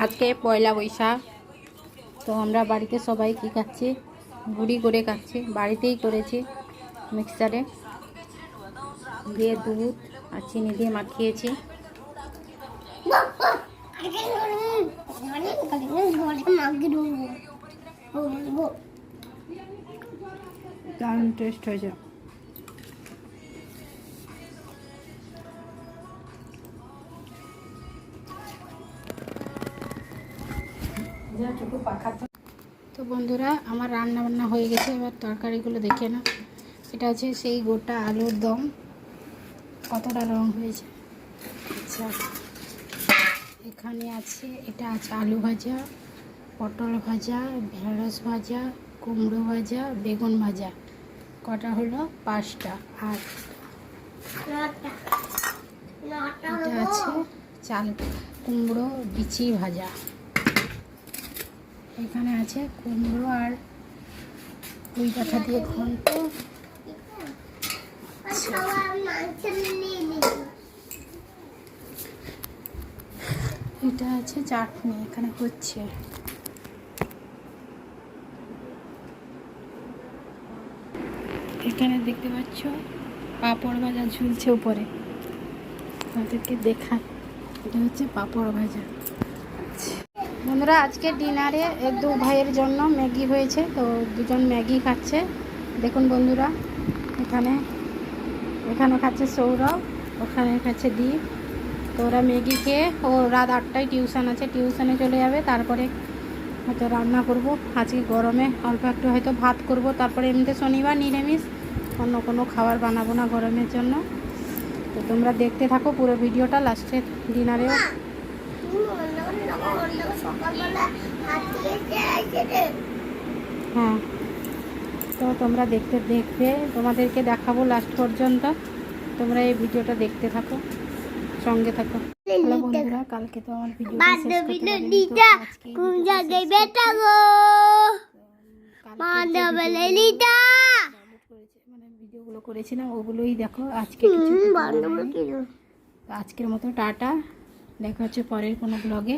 আজকে পয়লা বৈশাখ, তো আমরা বাড়িতে সবাই কি খাচ্ছি, গুড়ি করে খাচ্ছি। বাড়িতেই করেছি, মিক্সারে দিয়ে দুধ আর চিনি দিয়ে মাখিয়েছি। দারুণ টেস্ট হয়েছে। তো বন্ধুরা, আমার রান্না বান্না হয়ে গেছে। এবার তরকারিগুলো দেখে না। এটা হচ্ছে সেই গোটা আলুর দম, কতটা রং হয়েছে। আচ্ছা, এখানে আছে, এটা আছে আলু ভাজা, পটল ভাজা, ঢেঁড়স ভাজা, কুমড়ো ভাজা, বেগুন ভাজা। কটা হলো? 5টা। আর এটা আছে চাল কুমড়ো বিচি ভাজা। এখানে আছে কুমড়ো আর পুঁই পাতা দিয়ে ঘন্ট। এটা আছে চাটনি, এখানে হচ্ছে। এখানে দেখতে পাচ্ছ পাঁপড় ভাজা ঝুলছে উপরে, আপনাদেরকে দেখায়। এটা হচ্ছে পাঁপড় ভাজা। বন্ধুরা, আজকে ডিনারে দু ভাইয়ের জন্য ম্যাগি হয়েছে, তো দুজন ম্যাগি খাচ্ছে। দেখুন বন্ধুরা, এখানে খাচ্ছে সৌরভ, ওখানে খাচ্ছে দীপ। তো ওরা ম্যাগি খেয়ে, ও রাত 8টায় টিউশন আছে, টিউশনে চলে যাবে। তারপরে হয়তো রান্না করব। আজকে গরমে অল্প একটু হয়তো ভাত করব, তারপরে এমনিতে শনিবার নিরামিষ, অন্য কোনো খাবার বানাবো না গরমের জন্য। তো তোমরা দেখতে থাকো পুরো ভিডিওটা, লাস্টে ডিনারেও। হ্যাঁ, তো তোমরা দেখবে, তোমাদেরকে দেখাবো লাস্ট পর্যন্ত। তোমরা এই ভিডিওটা দেখতে থাকো, সঙ্গে থাকো। হ্যালো বন্ধুরা, কালকে তো আমার ভিডিও মানে ভিডিওগুলো করেছিলাম, ওগুলোই দেখো। আজকে আজকের মতো টাটা, দেখা হচ্ছে পরের কোনো ব্লগে।